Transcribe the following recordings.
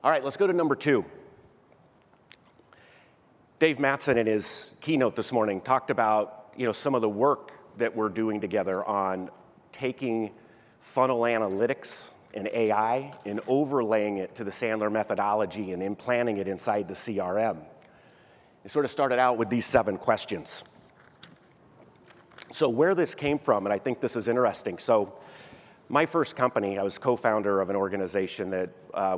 All right, let's go to number 2. Dave Mattson in his keynote this morning talked about some of the work that we're doing together on taking funnel analytics and AI and overlaying it to the Sandler methodology and implanting it inside the CRM. It sort of started out with these 7 questions. So where this came from, and I think this is interesting. So my first company, I was co-founder of an organization that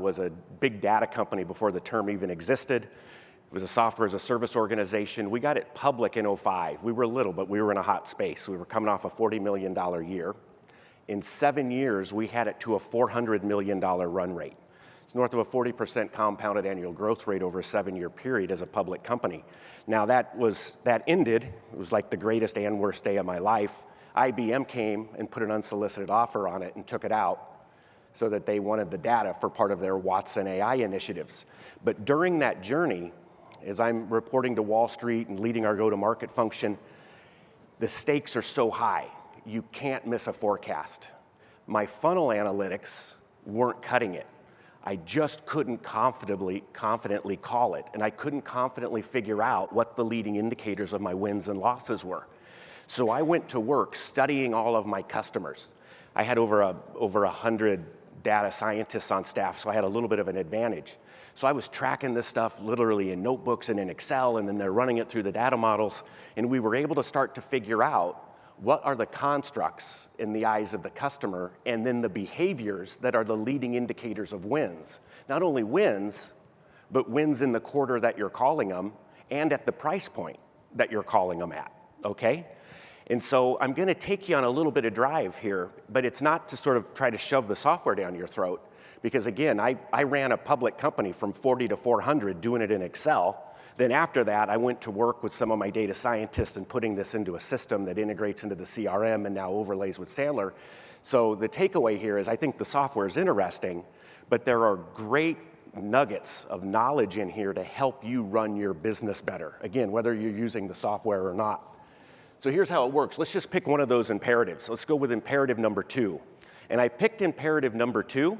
was a big data company before the term even existed. It was a software as a service organization. We got it public in 2005. We were little, but we were in a hot space. We were coming off a $40 million year. In 7 years, we had it to a $400 million run rate. It's north of a 40% compounded annual growth rate over a 7-year period as a public company. Now that ended. It was like the greatest and worst day of my life. IBM came and put an unsolicited offer on it and took it out so that they wanted the data for part of their Watson AI initiatives. But during that journey, as I'm reporting to Wall Street and leading our go-to-market function, the stakes are so high. You can't miss a forecast. My funnel analytics weren't cutting it. I just couldn't confidently call it, and I couldn't confidently figure out what the leading indicators of my wins and losses were. So I went to work studying all of my customers. I had over 100 data scientists on staff, so I had a little bit of an advantage. So I was tracking this stuff literally in notebooks and in Excel, and then they're running it through the data models, and we were able to start to figure out what are the constructs in the eyes of the customer, and then the behaviors that are the leading indicators of wins. Not only wins, but wins in the quarter that you're calling them, and at the price point that you're calling them at, okay? And so I'm gonna take you on a little bit of drive here, but it's not to sort of try to shove the software down your throat, because again, I ran a public company from 40 to 400 doing it in Excel. Then after that, I went to work with some of my data scientists and putting this into a system that integrates into the CRM and now overlays with Sandler. So the takeaway here is I think the software is interesting, but there are great nuggets of knowledge in here to help you run your business better. Again, whether you're using the software or not. So here's how it works. Let's just pick one of those imperatives. Let's go with imperative number 2. And I picked imperative number 2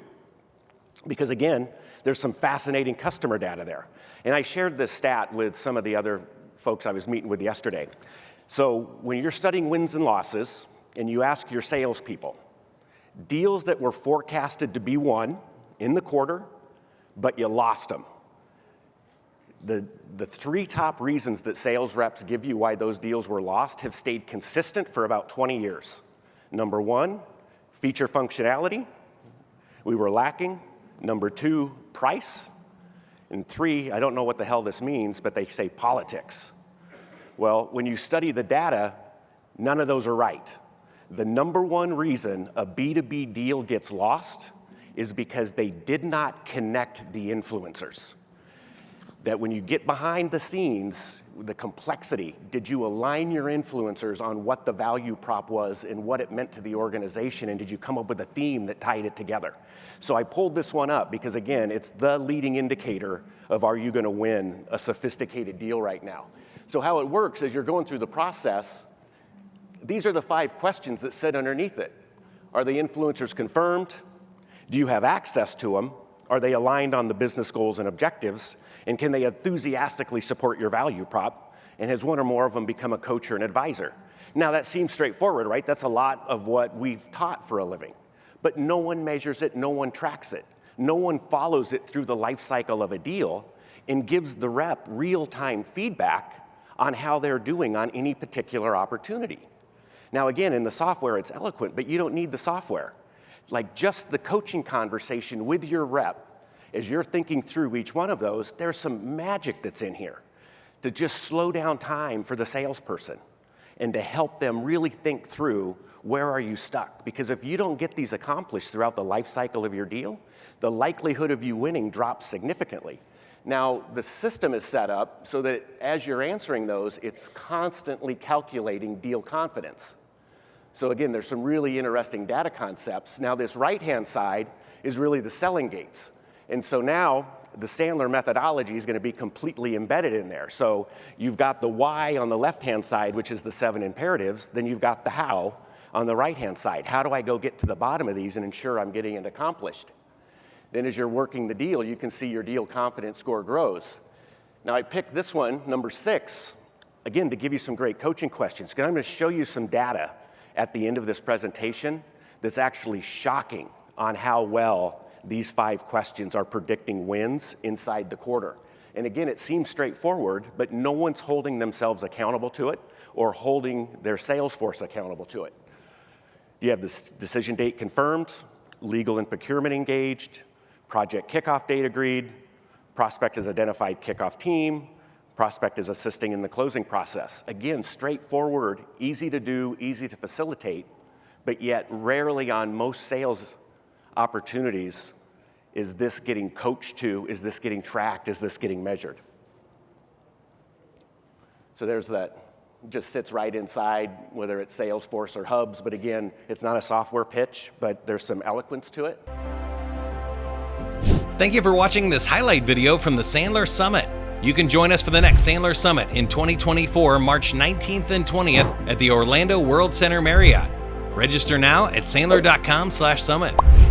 because, again, there's some fascinating customer data there. And I shared this stat with some of the other folks I was meeting with yesterday. So when you're studying wins and losses and you ask your salespeople, deals that were forecasted to be won in the quarter, but you lost them. The 3 top reasons that sales reps give you why those deals were lost have stayed consistent for about 20 years. Number 1, feature functionality. We were lacking. Number 2, price. And 3, I don't know what the hell this means, but they say politics. Well, when you study the data, none of those are right. The number 1 reason a B2B deal gets lost is because they did not connect the influencers. That when you get behind the scenes, the complexity, did you align your influencers on what the value prop was and what it meant to the organization, and did you come up with a theme that tied it together? So I pulled this one up because, again, it's the leading indicator of are you gonna win a sophisticated deal right now. So how it works is you're going through the process. These are the 5 questions that sit underneath it. Are the influencers confirmed? Do you have access to them? Are they aligned on the business goals and objectives? And can they enthusiastically support your value prop? And has one or more of them become a coach or an advisor? Now that seems straightforward, right? That's a lot of what we've taught for a living. But no one measures it, no one tracks it. No one follows it through the life cycle of a deal and gives the rep real-time feedback on how they're doing on any particular opportunity. Now again, in the software it's eloquent, but you don't need the software. Like just the coaching conversation with your rep, as you're thinking through each one of those, there's some magic that's in here to just slow down time for the salesperson and to help them really think through where are you stuck. Because if you don't get these accomplished throughout the life cycle of your deal, the likelihood of you winning drops significantly. Now, the system is set up so that as you're answering those, it's constantly calculating deal confidence. So again, there's some really interesting data concepts. Now, this right-hand side is really the selling gates. And so now the Sandler methodology is going to be completely embedded in there. So you've got the why on the left-hand side, which is the 7 imperatives. Then you've got the how on the right-hand side. How do I go get to the bottom of these and ensure I'm getting it accomplished? Then as you're working the deal, you can see your deal confidence score grows. Now I picked this one, number 6, again, to give you some great coaching questions, because I'm going to show you some data at the end of this presentation that's actually shocking on how well these 5 questions are predicting wins inside the quarter. And again, it seems straightforward, but no one's holding themselves accountable to it or holding their sales force accountable to it. Do you have this decision date confirmed, legal and procurement engaged, project kickoff date agreed, prospect has identified kickoff team, prospect is assisting in the closing process. Again, straightforward, easy to do, easy to facilitate, but yet rarely on most sales opportunities is this getting coached to, is this getting tracked, is this getting measured? So there's that, just sits right inside, whether it's Salesforce or Hubs, but again, it's not a software pitch, but there's some eloquence to it. Thank you for watching this highlight video from the Sandler Summit. You can join us for the next Sandler Summit in 2024, March 19th and 20th at the Orlando World Center Marriott. Register now at sandler.com/summit.